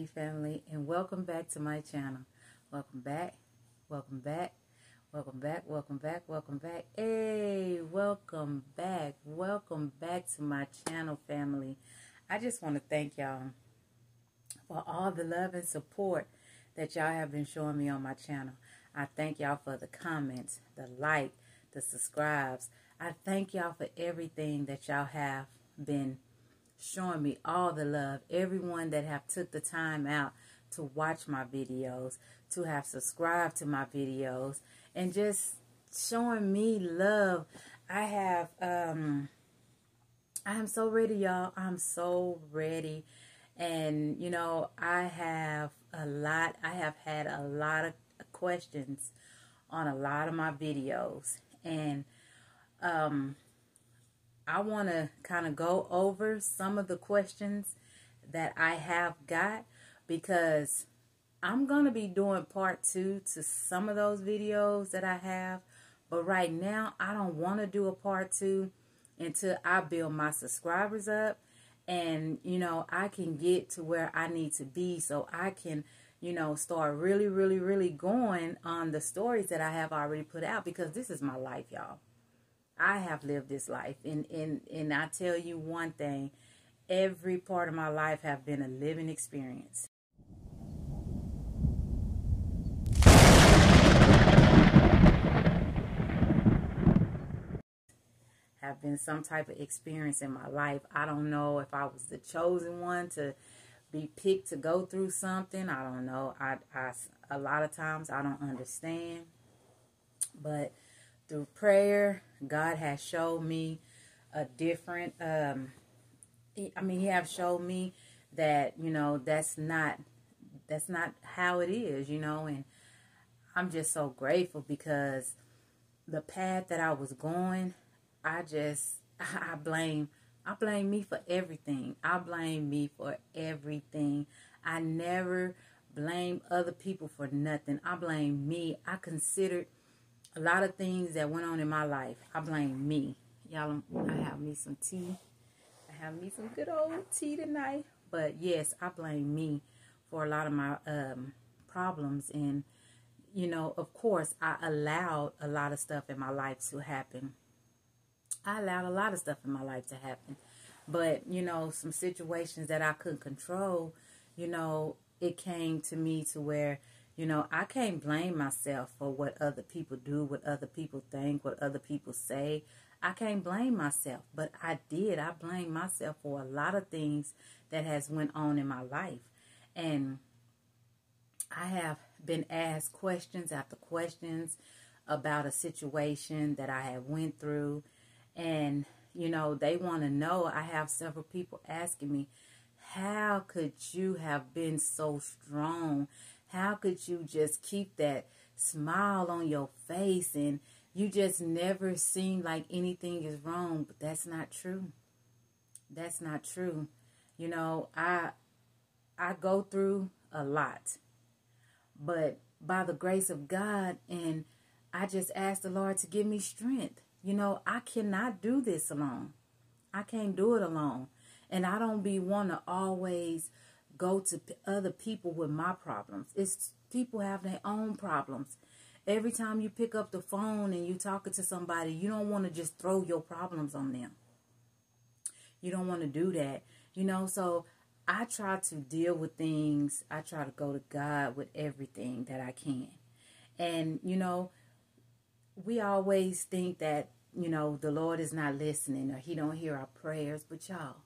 family, and welcome back to my channel. Welcome back, welcome back, welcome back, welcome back, welcome back. Hey, welcome back to my channel, family. I just want to thank y'all for all the love and support that y'all have been showing me on my channel. I thank y'all for the comments, the like, the subscribes. I thank y'all for everything that y'all have been showing me, all the love. Everyone that have took the time out to watch my videos, to have subscribed to my videos, and just showing me love. I am so ready, y'all. I'm so ready. And you know, I have had a lot of questions on a lot of my videos, and I want to kind of go over some of the questions that I have got, because I'm going to be doing part 2 to some of those videos that I have. But right now, I don't want to do a part 2 until I build my subscribers up and, you know, I can get to where I need to be, so I can, you know, start really going on the stories that I have already put out, because this is my life, y'all. I have lived this life, and I tell you one thing, every part of my life have been a living experience. Have been some type of experience in my life. I don't know if I was the chosen one to be picked to go through something. I don't know. I a lot of times I don't understand, but through prayer, God has showed me a different, He have showed me that, you know, that's not how it is, you know, and I'm just so grateful, because the path that I was going, I blame me for everything. I blame me for everything. I never blame other people for nothing. I blame me. I considered a lot of things that went on in my life. I blame me. Y'all, I have me some tea. I have me some good old tea tonight. But yes, I blame me for a lot of my problems. And, you know, of course, I allowed a lot of stuff in my life to happen. I allowed a lot of stuff in my life to happen. But, you know, some situations that I couldn't control, you know, it came to me to where, you know, I can't blame myself for what other people do, what other people think, what other people say. I can't blame myself, but I did. I blame myself for a lot of things that has went on in my life. And I have been asked questions after questions about a situation that I have went through. And, you know, they want to know, I have several people asking me, how could you have been so strong? How could you just keep that smile on your face and you just never seem like anything is wrong? But that's not true. That's not true. You know, I go through a lot, but by the grace of God, and I just ask the Lord to give me strength. You know, I cannot do this alone. I can't do it alone. And I don't want to always go to other people with my problems. It's people have their own problems. Every time you pick up the phone and you talking to somebody, you don't want to just throw your problems on them. You don't want to do that. You know, so I try to deal with things. I try to go to God with everything that I can. And, you know, we always think that, you know, the Lord is not listening or he don't hear our prayers. But y'all,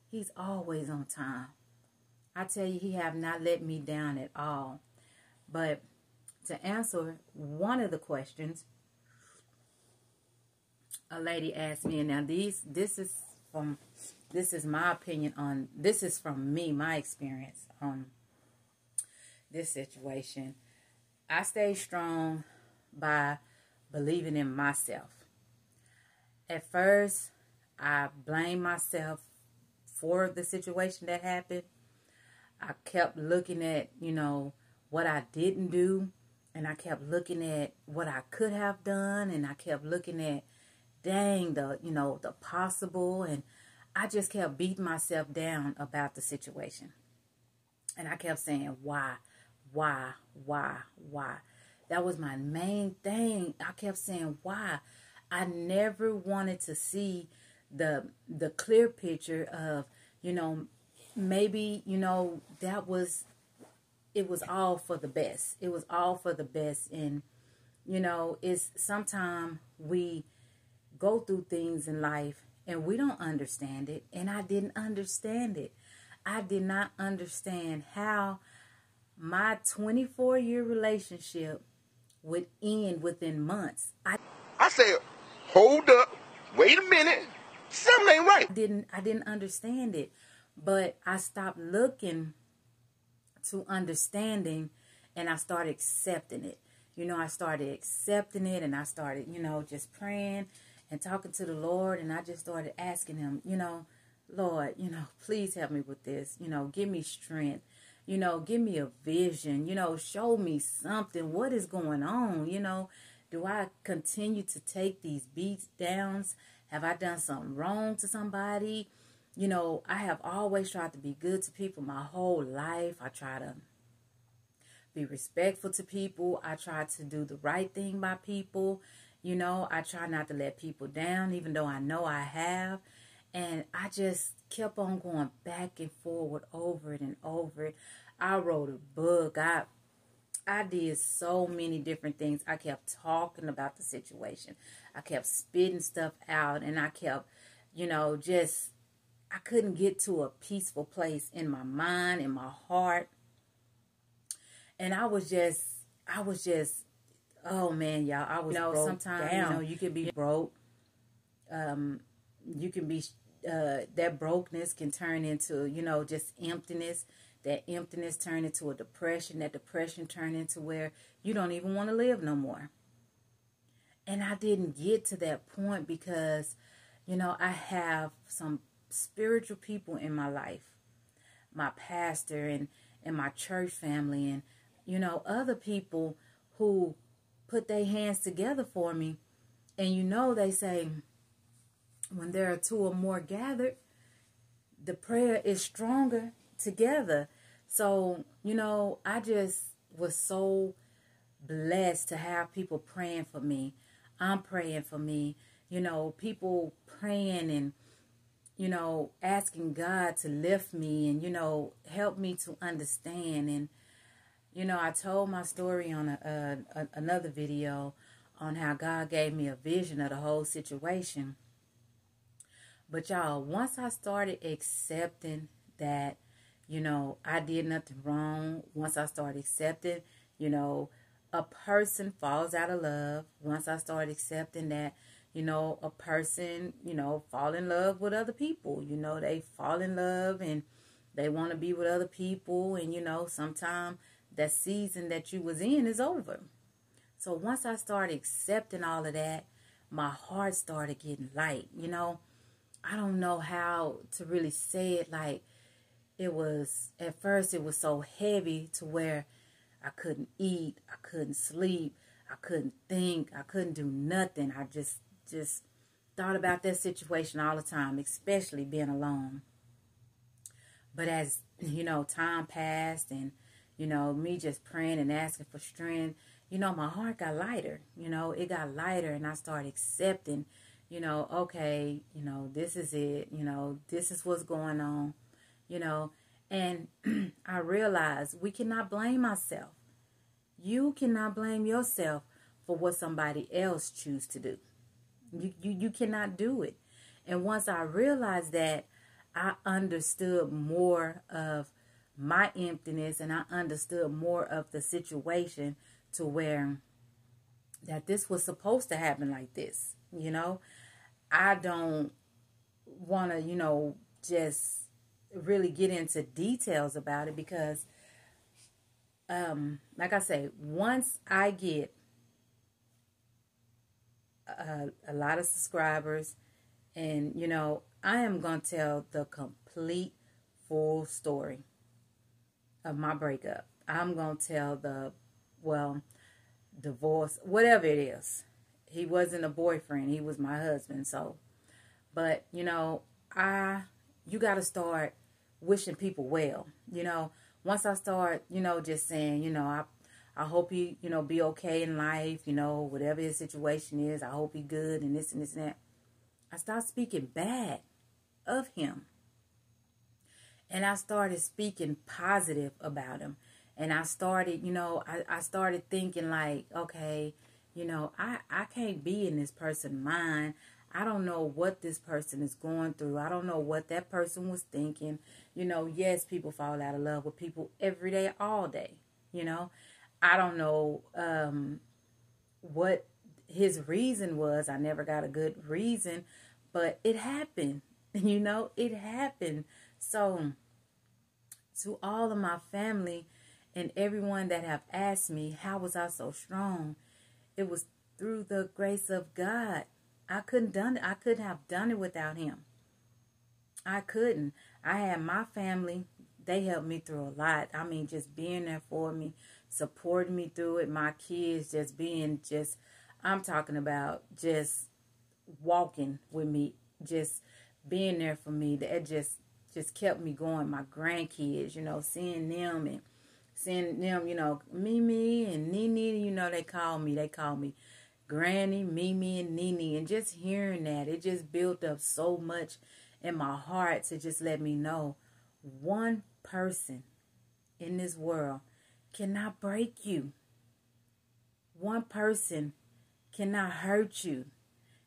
he's always on time. I tell you, he have not let me down at all. But to answer one of the questions, a lady asked me, and now this is my opinion on, this is from me, my experience on this situation. I stay strong by believing in myself. At first, I blamed myself for the situation that happened. I kept looking at, you know, what I didn't do, and I kept looking at what I could have done, and I kept looking at, dang, the possible, and I just kept beating myself down about the situation. And I kept saying, why, why, why, why? That was my main thing. I kept saying, why? I never wanted to see the clear picture of, maybe, it was all for the best. It was all for the best. And, it's sometimes we go through things in life and we don't understand it. And I didn't understand it. I did not understand how my 24-year relationship would end within months. I said, hold up, wait a minute, something ain't right. I didn't understand it, but I stopped looking to understanding, and I started accepting it. I started accepting it, and I started, just praying and talking to the Lord, and I just started asking him, Lord, please help me with this. Give me strength. Give me a vision. Show me something. What is going on? Do I continue to take these beats downs? Have I done something wrong to somebody? I have always tried to be good to people my whole life. I try to be respectful to people. I try to do the right thing by people. I try not to let people down, even though I know I have. And I just kept on going back and forward over it and over it. I wrote a book. I did so many different things. I kept talking about the situation. I kept spitting stuff out, and I kept, I couldn't get to a peaceful place in my mind, in my heart. And I was just, oh man, y'all, I was broke sometimes down. You can be broke. You can be, that brokenness can turn into, just emptiness. That emptiness turn into a depression. That depression turn into where you don't even want to live no more. And I didn't get to that point because, I have some spiritual people in my life. My pastor and my church family and, other people who put their hands together for me. And, they say when there are two or more gathered, the prayer is stronger together. So, I just was so blessed to have people praying for me. I'm praying for me, people praying and, asking God to lift me and, help me to understand. And, I told my story on another video on how God gave me a vision of the whole situation. But y'all, once I started accepting that, I did nothing wrong. Once I started accepting, a person falls out of love. Once I started accepting that, a person, fall in love with other people. They fall in love and they want to be with other people. And, sometimes that season that you was in is over. So once I started accepting all of that, my heart started getting light. I don't know how to really say it. Like, it was, at first it was so heavy to where I couldn't eat, I couldn't sleep, I couldn't think, I couldn't do nothing. I just thought about that situation all the time, especially being alone. But as, time passed and, me just praying and asking for strength, my heart got lighter. It got lighter and I started accepting, okay, this is it, this is what's going on, and I realized we cannot blame ourselves. You cannot blame yourself for what somebody else choose to do. You cannot do it. And once I realized that, I understood more of my emptiness and I understood more of the situation to where that this was supposed to happen like this. I don't want to, just really get into details about it because, like I say, once I get a lot of subscribers and, I am going to tell the complete full story of my breakup. I'm going to tell divorce, whatever it is. He wasn't a boyfriend. He was my husband. So, but, you got to start wishing people well. once I start, just saying, I hope he, be okay in life, whatever his situation is, I hope he good and this and this and that. I start speaking bad of him. And I started speaking positive about him. And I started, I started thinking like, okay, I can't be in this person's mind. I don't know what this person is going through. I don't know what that person was thinking. Yes, people fall out of love with people every day, all day. I don't know what his reason was. I never got a good reason, but it happened. It happened. So to all of my family and everyone that have asked me, how was I so strong? It was through the grace of God. I couldn't have done it without him. I couldn't. I had my family. They helped me through a lot. I mean, just being there for me, supporting me through it. My kids I'm talking about just walking with me, just being there for me. That just kept me going. My grandkids, seeing them, Mimi and Nene, they call me Granny, Mimi, and Nene. And just hearing that, it just built up so much in my heart to just let me know one person in this world cannot break you. One person cannot hurt you.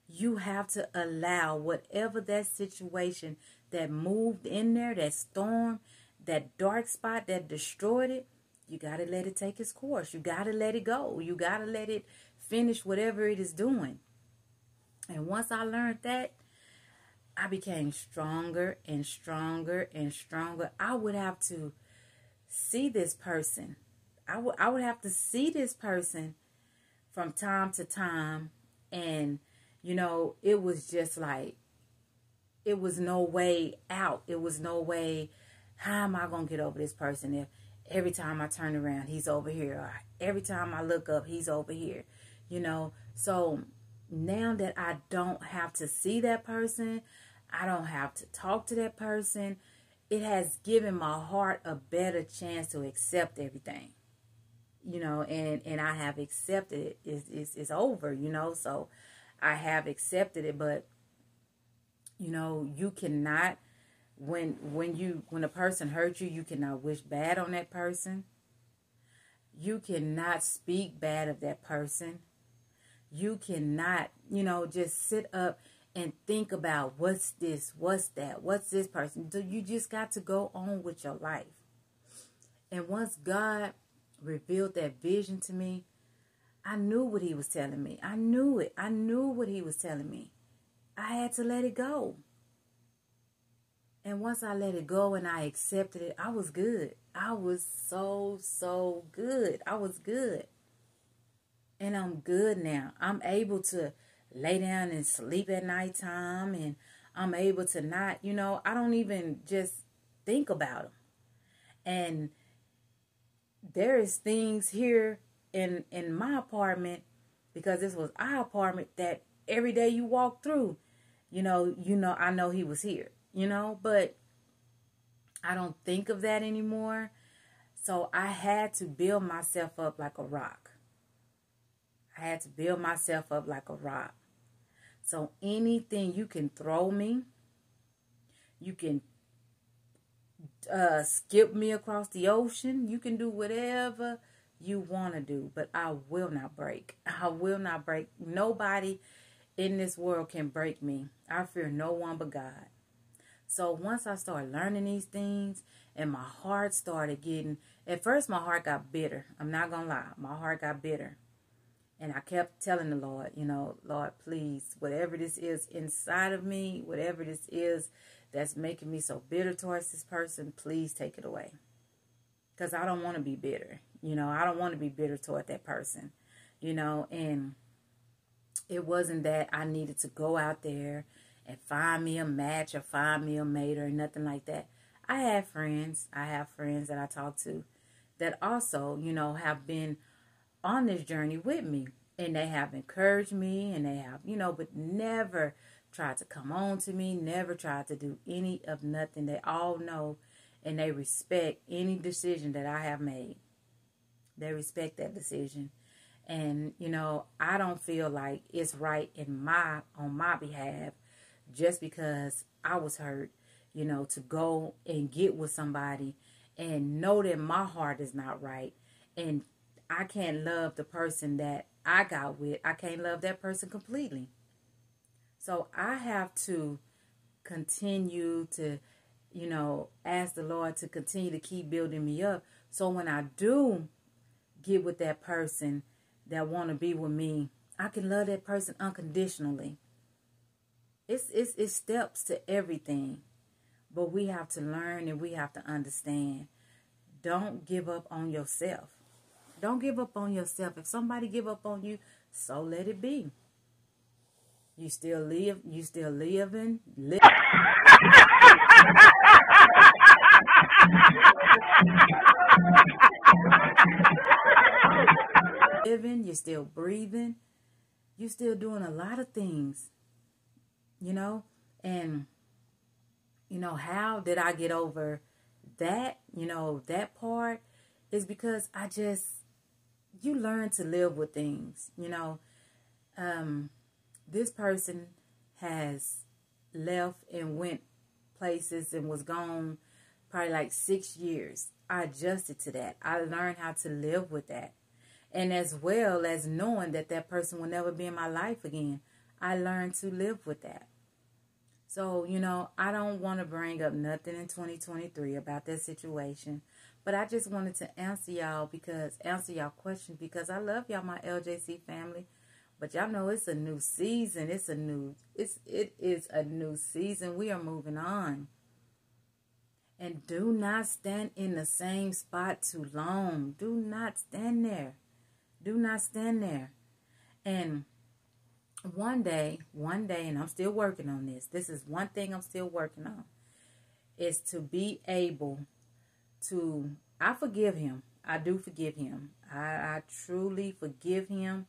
You have to allow whatever that situation that moved in there, that storm, that dark spot that destroyed it, you got to let it take its course. You got to let it go. You got to let it finish whatever it is doing. And once I learned that, I became stronger and stronger and stronger. I would have to see this person. I would have to see this person from time to time. And, it was just like, it was no way out. It was no way, how am I going to get over this person if every time I turn around, he's over here. Or every time I look up, he's over here. So now that I don't have to see that person, I don't have to talk to that person, it has given my heart a better chance to accept everything. And I have accepted it. It's over, so I have accepted it. But, you cannot, when a person hurts you, you cannot wish bad on that person. You cannot speak bad of that person. You cannot, just sit up and think about what's this, what's that, what's this person. You just got to go on with your life. And once God revealed that vision to me, I knew what he was telling me. I knew it. I knew what he was telling me. I had to let it go. And once I let it go and I accepted it, I was good. I was so good. I was good. And I'm good now. I'm able to lay down and sleep at nighttime. And I'm able to not, I don't even just think about them. And there is things here in my apartment, because this was our apartment, that every day you walk through, I know he was here, but I don't think of that anymore. So I had to build myself up like a rock. I had to build myself up like a rock. So anything you can throw me, you can skip me across the ocean, you can do whatever you want to do, but I will not break. I will not break. Nobody in this world can break me. I fear no one but God. So once I started learning these things and my heart started getting, at first my heart got bitter. I'm not going to lie. My heart got bitter. And I kept telling the Lord, Lord, please, whatever this is inside of me, whatever this is that's making me so bitter towards this person, please take it away. Because I don't want to be bitter. I don't want to be bitter toward that person. And it wasn't that I needed to go out there and find me a match or find me a mate or nothing like that. I have friends. That I talk to that also, have been on this journey with me. And they have encouraged me, and they have, but never tried to come on to me, never tried to do any of nothing. They all know and they respect any decision that I have made. They respect that decision. And, you know, I don't feel like it's right on my behalf just because I was hurt, you know, to go and get with somebody and know that my heart is not right. And I can't love the person that I got with. I can't love that person completely. So I have to continue to, you know, ask the Lord to continue to keep building me up. So when I do get with that person that want to be with me, I can love that person unconditionally. It's steps to everything. But we have to learn and we have to understand. Don't give up on yourself. Don't give up on yourself. If somebody give up on you, so let it be. You still live. You still living. Living. You're still breathing. You're still doing a lot of things. You know, and you know, how did I get over that? You know, that part is because you learn to live with things. You know, this person has left and went places and was gone probably like 6 years. I adjusted to that. I learned how to live with that. And as well as knowing that that person will never be in my life again, I learned to live with that. So, you know, I don't want to bring up nothing in 2023 about that situation. But I just wanted to answer y'all questions because I love y'all, my LJC family. But y'all know it's a new season. It is a new season. We are moving on. And do not stand in the same spot too long. Do not stand there. Do not stand there. And one day, and I'm still working on this. This is one thing I'm still working on. Is to be able to, I forgive him. I do forgive him. I truly forgive him.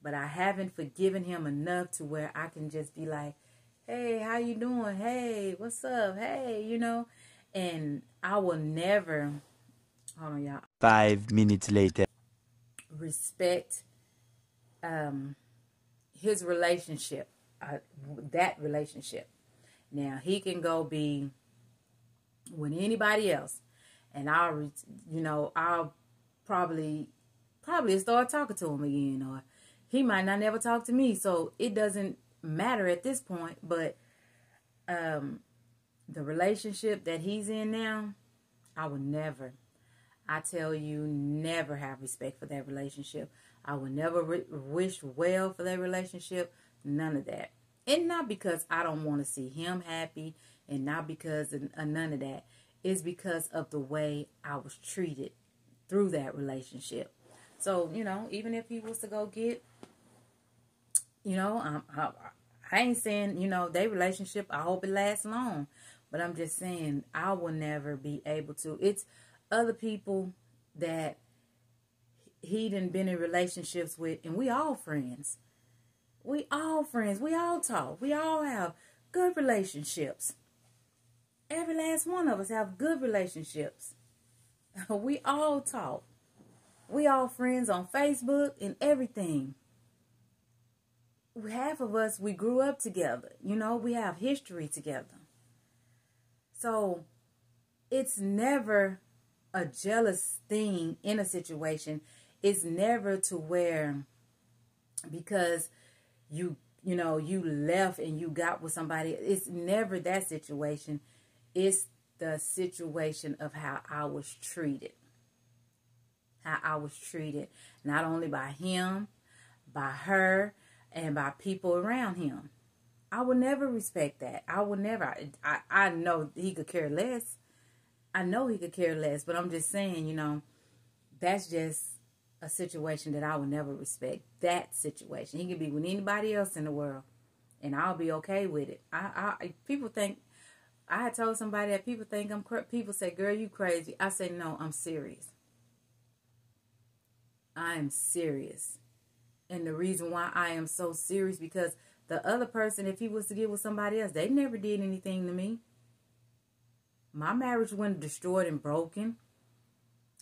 But I haven't forgiven him enough to where I can just be like, hey, how you doing? Hey, what's up? Hey, you know. And I will never, hold on, y'all. 5 minutes later. Respect his relationship, that relationship. Now, he can go be with anybody else. And I'll probably start talking to him again. Or he might not never talk to me. So it doesn't matter at this point. But the relationship that he's in now, I would never, I tell you, never have respect for that relationship. I would never wish well for that relationship. None of that. And not because I don't want to see him happy, and not because of none of that. It's because of the way I was treated through that relationship. So, you know, even if he was to go get, you know, I ain't saying, you know, their relationship, I hope it lasts long. But I'm just saying, I will never be able to. It's other people that he done been in relationships with, and we all friends. We all friends. We all talk. We all have good relationships. Every last one of us have good relationships. We all talk. We all friends on Facebook and everything. Half of us, we grew up together. You know, we have history together. So it's never a jealous thing in a situation. It's never to where because you left and you got with somebody. It's never that situation. It's the situation of how I was treated. How I was treated. Not only by him, by her, and by people around him. I would never respect that. I would never. I know he could care less. I know he could care less. But I'm just saying, you know, that's just a situation that I would never respect. That situation. He could be with anybody else in the world. And I'll be okay with it. People think, I had told somebody that people think I'm crazy. People say, girl, you crazy. I say, no, I'm serious. I am serious. And the reason why I am so serious, because the other person, if he was to get with somebody else, they never did anything to me. my marriage wasn't destroyed and broken.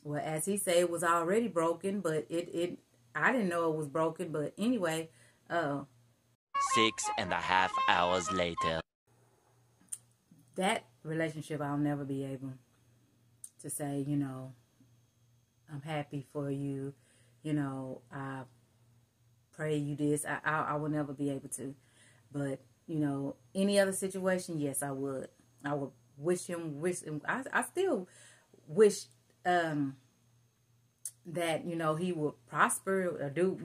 Well, as he said, it was already broken, but I didn't know it was broken. But anyway, 6.5 hours later. that relationship, I'll never be able to say, I'm happy for you. I pray you this. I will never be able to. But, any other situation, yes, I would. I would wish him. I still wish that, he would prosper or do,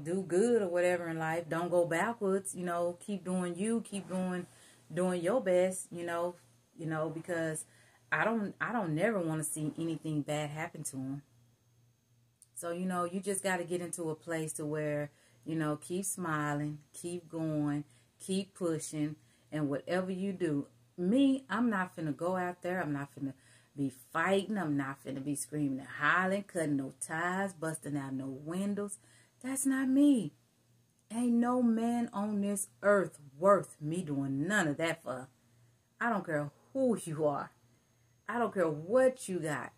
do good or whatever in life. Don't go backwards, keep doing you, keep doing your best, because I don't never want to see anything bad happen to him. So, you just got to get into a place to where, keep smiling, keep going, keep pushing, and whatever you do. Me, I'm not finna go out there. I'm not finna be fighting. I'm not finna be screaming and hollering, cutting no ties, busting out no windows. That's not me. Ain't no man on this earth worth me doing none of that for. I don't care who you are. I don't care what you got.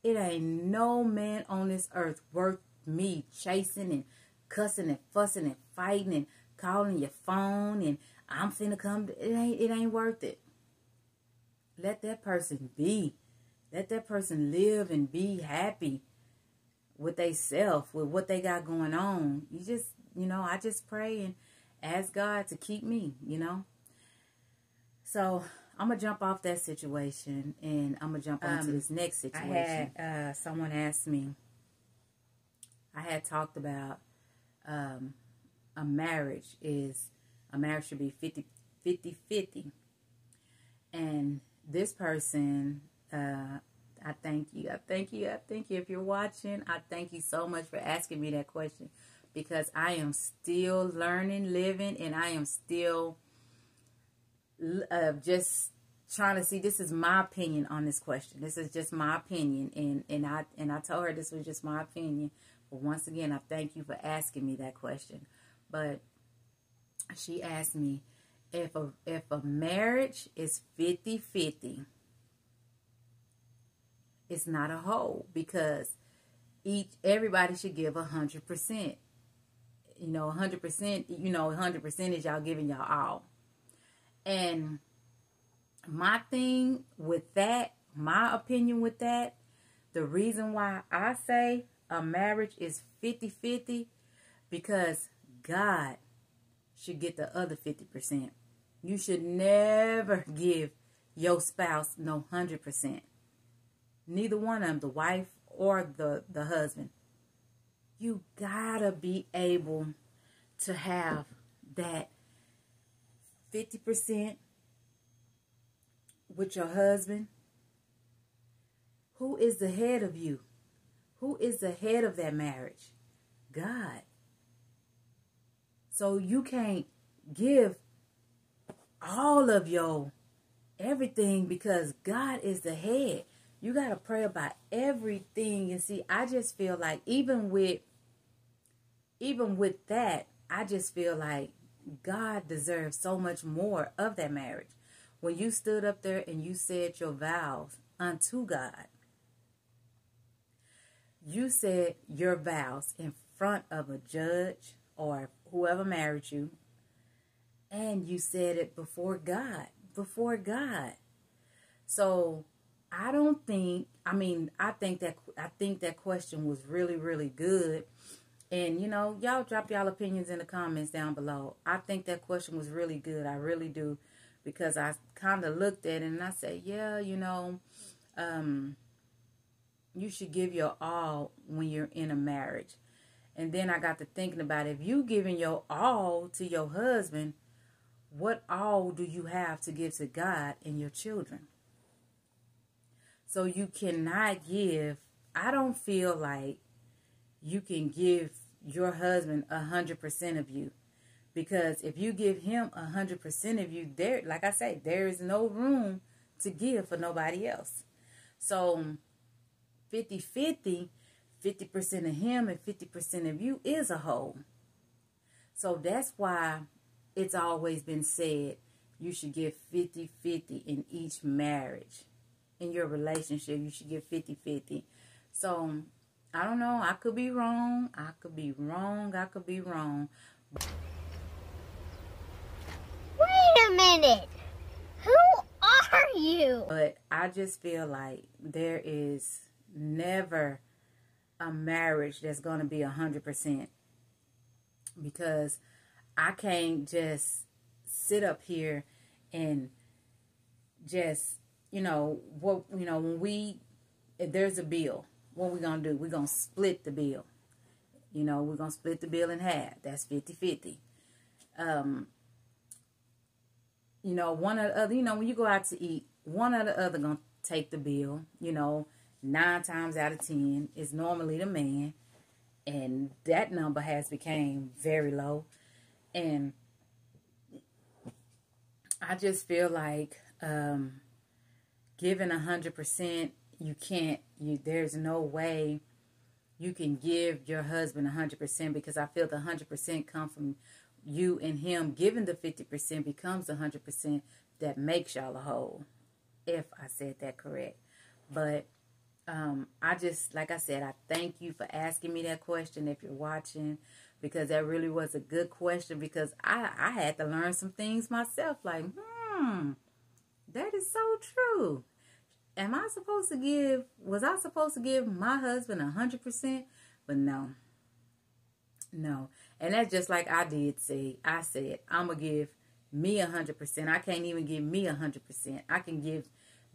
It ain't no man on this earth worth me chasing and cussing and fussing and fighting and calling your phone and I'm finna come. It ain't worth it. Let that person be. Let that person live and be happy with theyself, with what they got going on. You just, I just pray and ask God to keep me, So I'm going to jump off that situation and I'm going to jump onto this next situation. I had someone ask me, I had talked about a marriage should be 50-50. And this person, I thank you. If you're watching, I thank you so much for asking me that question, because I am still learning, living, and I am still just trying to see. This is my opinion on this question. This is just my opinion, and I told her this was just my opinion. But once again, I thank you for asking me that question. But she asked me if a marriage is 50-50. It's not a whole, because everybody should give 100%. 100%. 100% is y'all giving y'all all. And my thing with that, my opinion with that, the reason why I say a marriage is 50-50, because God should get the other 50%. You should never give your spouse no 100%. Neither one of them, the wife or the husband. You gotta be able to have that 50% with your husband. Who is the head of you? Who is the head of that marriage? God. So you can't give all of your everything, because God is the head. You got to pray about everything. And see, I just feel like even with that, I just feel like God deserves so much more of that marriage. When you stood up there and you said your vows unto God, you said your vows in front of a judge or whoever married you, and you said it before God. So I think that question was really, really good. And, y'all drop y'all opinions in the comments down below. I think that question was really good. I really do. Because I kind of looked at it and I said, yeah, you should give your all when you're in a marriage. And then I got to thinking about, if you giving your all to your husband, what all do you have to give to God and your children? So you cannot give. I don't feel like you can give your husband 100% of you, because if you give him 100% of you, there, like I say, there is no room to give for nobody else. So 50-50, 50% of him and 50% of you is a whole. So that's why it's always been said you should give 50-50 in each marriage. In your relationship, you should give 50-50. So, I don't know. I could be wrong. I could be wrong. Wait a minute. Who are you? But I just feel like there is never a marriage that's going to be 100%. Because I can't just sit up here and just, if there's a bill, what we going to do? We're going to split the bill. We're going to split the bill in half. That's 50-50. One or the other, when you go out to eat, one or the other going to take the bill. 9 times out of 10 is normally the man. And that number has become very low. And I just feel like giving 100%, you can't, there's no way you can give your husband 100%, because I feel the 100% come from you and him. Giving the 50% becomes 100% that makes y'all a whole, if I said that correct. But I just, like I said, I thank you for asking me that question if you're watching, because that really was a good question, because I had to learn some things myself, like, that is so true. Was I supposed to give my husband 100%? But no. And that's just like I did say. I said, I'm going to give me 100%. I can't even give me 100%. I can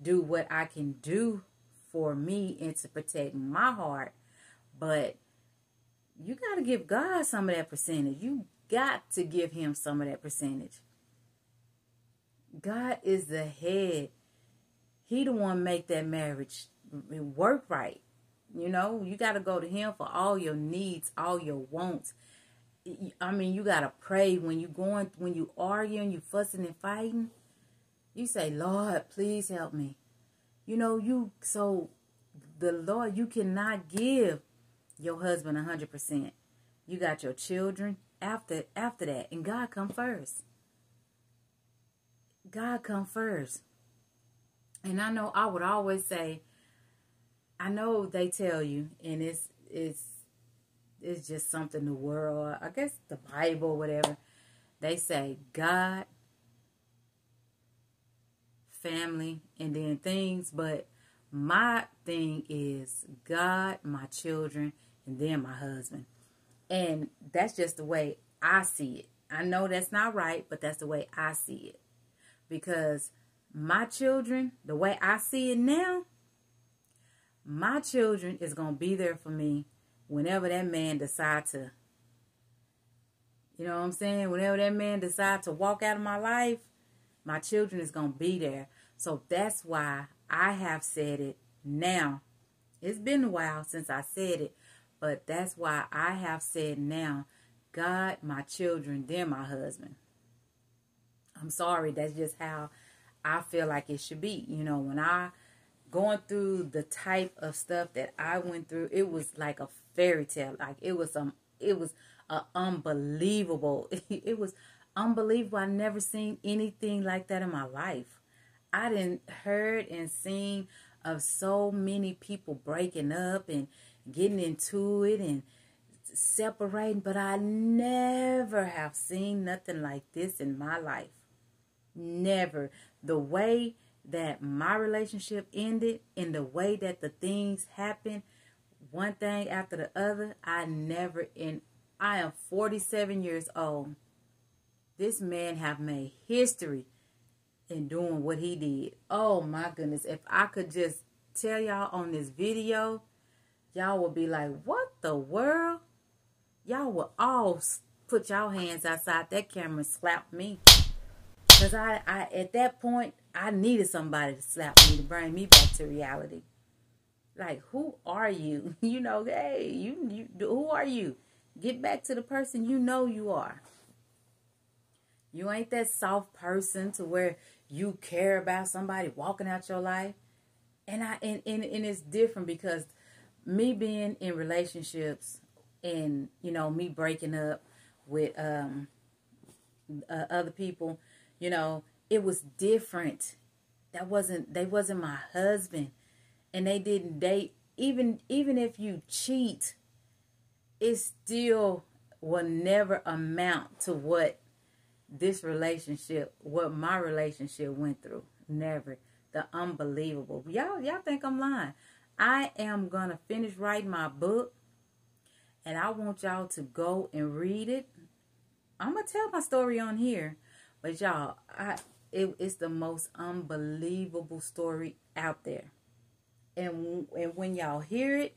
do what I can do for me and to protect my heart. But you got to give God some of that percentage. You got to give him some of that percentage. God is the head. He the one make that marriage work right. You got to go to him for all your needs, all your wants. I mean, you got to pray when you arguing, you fussing and fighting. You say, Lord, please help me. The Lord, you cannot give your husband 100%. You got your children after that, and God come first. God come first. And I know I would always say, I know they tell you, and it's just something the world, I guess the Bible, whatever, they say God, family, and then things. But my thing is God, my children, and then my husband. And that's just the way I see it. I know that's not right, but that's the way I see it. Because my children, the way I see it now, my children is going to be there for me whenever that man decides to, whenever that man decides to walk out of my life, my children is going to be there. So that's why I have said it now. It's been a while since I said it, but that's why I have said now, God, my children, then my husband. I'm sorry, that's just how I feel like it should be. When I going through the type of stuff that I went through, it was like a fairy tale. Like it was unbelievable. It was unbelievable. I never seen anything like that in my life. I didn't heard and seen of so many people breaking up and getting into it and separating, but I never have seen nothing like this in my life. Never. The way that my relationship ended and the way that the things happened, one thing after the other, I am 47 years old. This man have made history in doing what he did. Oh my goodness. If I could just tell y'all on this video, y'all would be like, what the world? Y'all would all put y'all hands outside that camera and slap me. Because I at that point, I needed somebody to slap me to bring me back to reality. Like, who are you? Hey, you who are you? Get back to the person you know you are. You ain't that soft person to where you care about somebody walking out your life. And it's different because me being in relationships and, me breaking up with other people, it was different. They wasn't my husband, and they didn't date. Even if you cheat, it still will never amount to what my relationship went through. Never. The unbelievable. Y'all think I'm lying. I am gonna finish writing my book, and I want y'all to go and read it. I'm gonna tell my story on here, but y'all, it's the most unbelievable story out there. And when y'all hear it,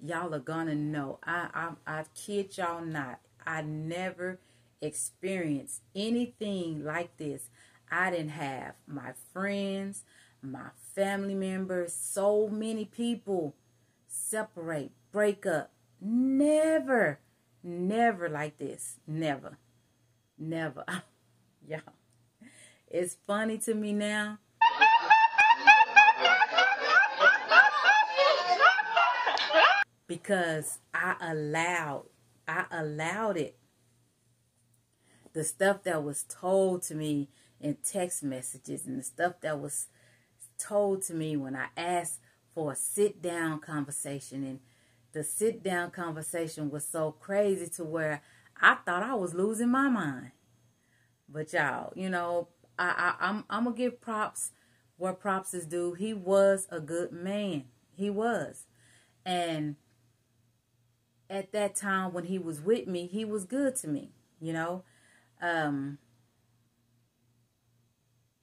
y'all are gonna know. I kid y'all not. I never experienced anything like this. I didn't have my friends, my family members, so many people separate, break up. Never like this. Never. Y'all, it's funny to me now. Because I allowed it. The stuff that was told to me in text messages, and the stuff that was told to me when I asked for a sit-down conversation. And the sit-down conversation was so crazy to where I thought I was losing my mind. But y'all, I'm going to give props where props is due. He was a good man. He was. And at that time when he was with me, he was good to me,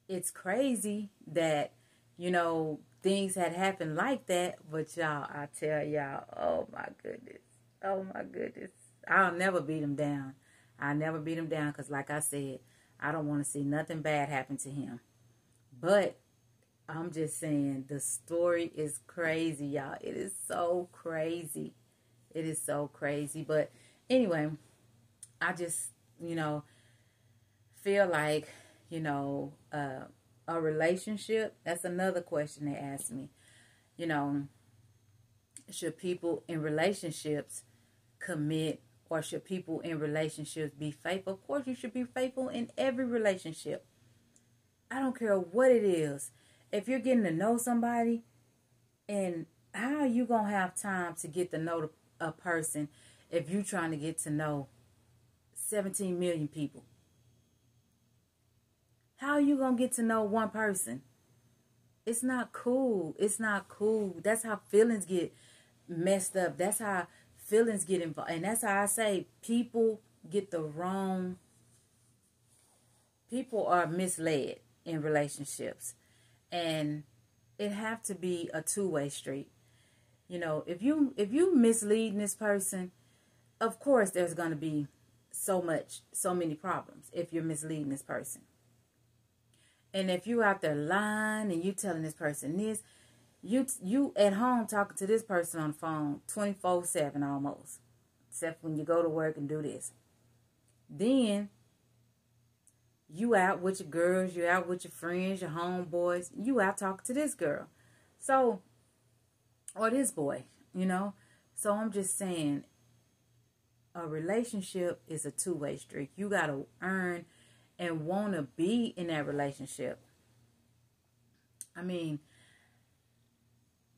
It's crazy that, things had happened like that. But y'all, I tell y'all, oh my goodness. I'll never beat him down. I'll never beat him down because, like I said, I don't want to see nothing bad happen to him. But I'm just saying, the story is crazy, y'all. It is so crazy. It is so crazy. But anyway, I just, feel like, a relationship, that's another question they asked me. Should people in relationships commit, or should people in relationships be faithful? Of course, you should be faithful in every relationship. I don't care what it is. If you're getting to know somebody, and how are you going to have time to get to know a person if you're trying to get to know 17 million people? How are you going to get to know one person? It's not cool. It's not cool. That's how feelings get messed up. That's how feelings get involved. And that's how I say people are misled in relationships. And it have to be a two-way street. If you misleading this person, of course there's going to be so many problems if you're misleading this person. And if you out there lying and you telling this person this, you at home talking to this person on the phone 24/7 almost, except when you go to work and do this. Then you out with your girls, you out with your friends, your homeboys, you out talking to this girl. So, or this boy, So I'm just saying, a relationship is a two-way street. You got to earn and want to be in that relationship. I mean,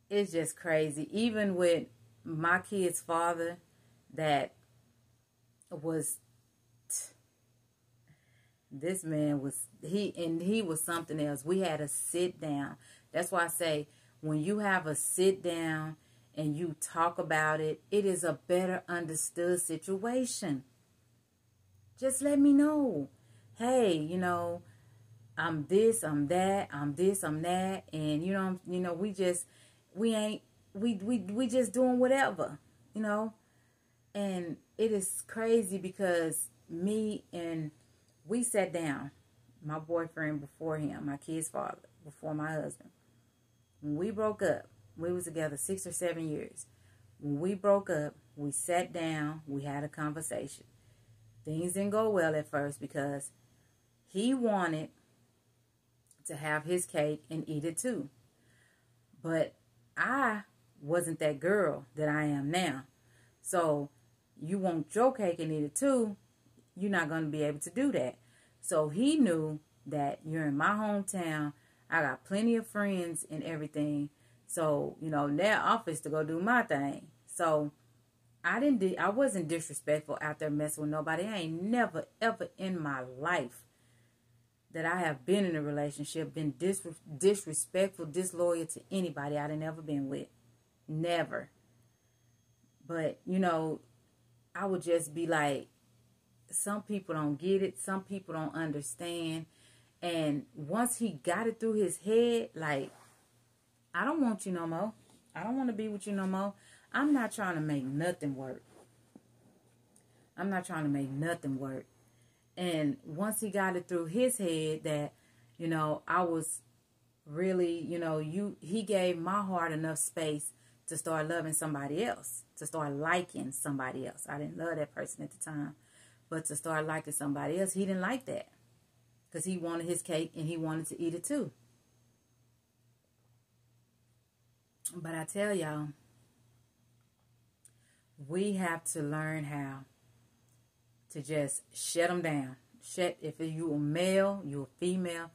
it's just crazy. Even with my kid's father, that was... This man was, he was something else. We had a sit down. That's why I say, when you have a sit down and you talk about it, it is a better understood situation. Just let me know. Hey, I'm this, I'm that, I'm this, I'm that. And, we just doing whatever, And it is crazy because we sat down, my boyfriend before him, my kid's father, before my husband. When we broke up, we was together 6 or 7 years. When we broke up, we sat down, we had a conversation. Things didn't go well at first because he wanted to have his cake and eat it too. But I wasn't that girl that I am now. So you want your cake and eat it too, you're not going to be able to do that. So he knew that you're in my hometown. I got plenty of friends and everything. So, you know, their office to go do my thing. So I wasn't disrespectful out there messing with nobody. I ain't never, ever in my life that I have been in a relationship, been disrespectful, disloyal to anybody I done ever been with. Never. But, you know, I would just be like, some people don't get it. Some people don't understand. And once he got it through his head, like, I don't want you no more. I don't want to be with you no more. I'm not trying to make nothing work. I'm not trying to make nothing work. And once he got it through his head that, you know, I was really, you know, he gave my heart enough space to start loving somebody else, to start liking somebody else. I didn't love that person at the time, but to start liking somebody else, he didn't like that because he wanted his cake and he wanted to eat it too. But I tell y'all, we have to learn how to just shut them down. If you a male, you a female,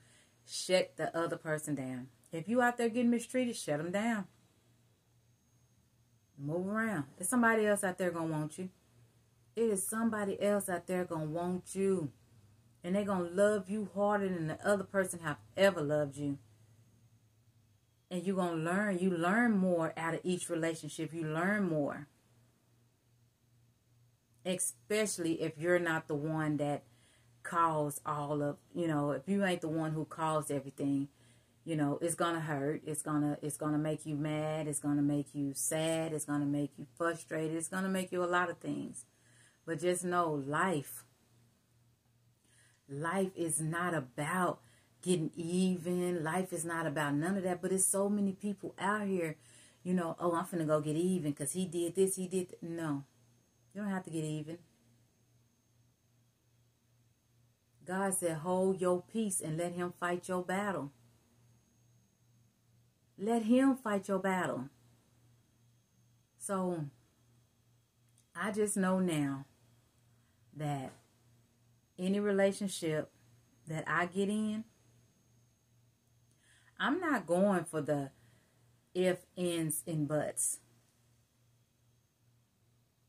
shut the other person down. If you out there getting mistreated, shut them down. Move around. There's somebody else out there gonna want you. It is somebody else out there gonna want you. And they're gonna love you harder than the other person have ever loved you. And you're gonna learn. You learn more out of each relationship. You learn more. Especially if you're not the one that caused all of, you know, if you ain't the one who caused everything, you know, it's gonna hurt. It's gonna make you mad. It's gonna make you sad. It's gonna make you frustrated. It's gonna make you a lot of things. But just know, life is not about getting even. Life is not about none of that. But it's so many people out here, you know, oh, I'm finna go get even because he did this, he did that. No. You don't have to get even. God said, hold your peace and let him fight your battle. Let him fight your battle. So, I just know now that any relationship that I get in, I'm not going for the if, ands, and buts.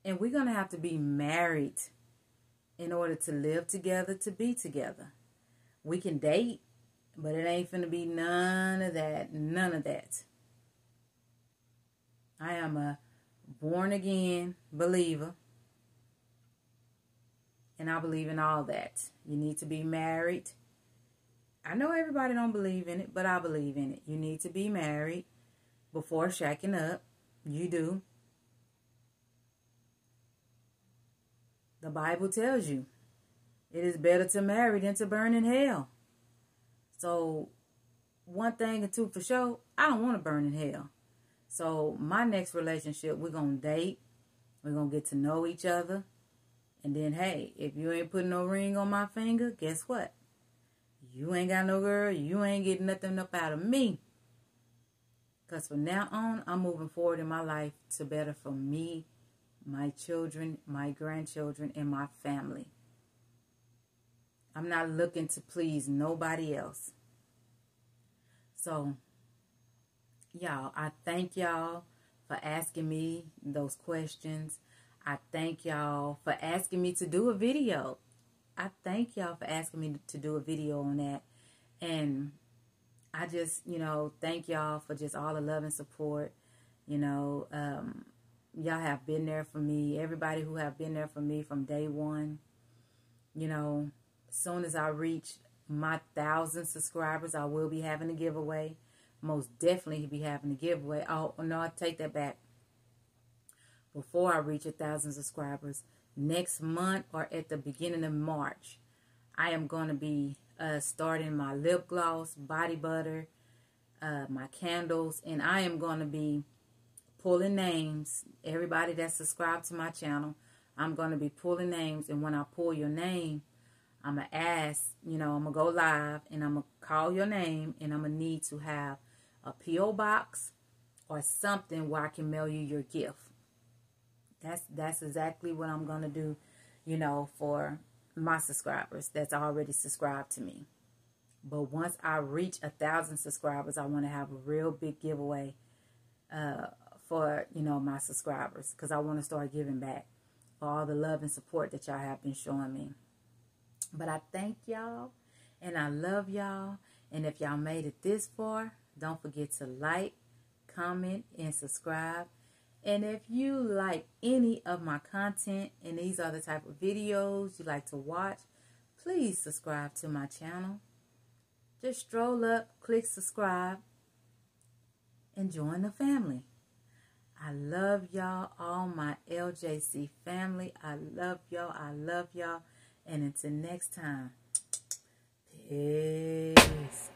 And we're going to have to be married in order to live together, to be together. We can date, but it ain't finna be none of that. None of that. I am a born-again believer. And I believe in all that. You need to be married. I know everybody don't believe in it, but I believe in it. You need to be married before shacking up. You do. The Bible tells you it is better to marry than to burn in hell. So, one thing or two for sure, I don't want to burn in hell. So, my next relationship, we're going to date. We're going to get to know each other. And then, hey, if you ain't putting no ring on my finger, guess what? You ain't got no girl. You ain't getting nothing up out of me. Because from now on, I'm moving forward in my life to better for me, my children, my grandchildren, and my family. I'm not looking to please nobody else. So, y'all, I thank y'all for asking me those questions. I thank y'all for asking me to do a video. I thank y'all for asking me to do a video on that. And I just, you know, thank y'all for just all the love and support. You know, y'all have been there for me. Everybody who have been there for me from day one. You know, as soon as I reach my 1,000 subscribers, I will be having a giveaway. Most definitely be having a giveaway. Oh, no, I take that back. Before I reach 1,000 subscribers, next month or at the beginning of March, I am going to be starting my lip gloss, body butter, my candles, and I am going to be pulling names. Everybody that's subscribed to my channel, I'm going to be pulling names, and when I pull your name, I'm going to ask, you know, I'm going to go live, and I'm going to call your name, and I'm going to need to have a P.O. box or something where I can mail you your gift. That's exactly what I'm going to do, you know, for my subscribers that's already subscribed to me. But once I reach 1,000 subscribers, I want to have a real big giveaway for, you know, my subscribers, because I want to start giving back for all the love and support that y'all have been showing me. But I thank y'all, and I love y'all. And if y'all made it this far, don't forget to like, comment, and subscribe. And if you like any of my content and these are the type of videos you like to watch, please subscribe to my channel. Just stroll up, click subscribe, and join the family. I love y'all, all my LJC family. I love y'all. I love y'all. And until next time, peace.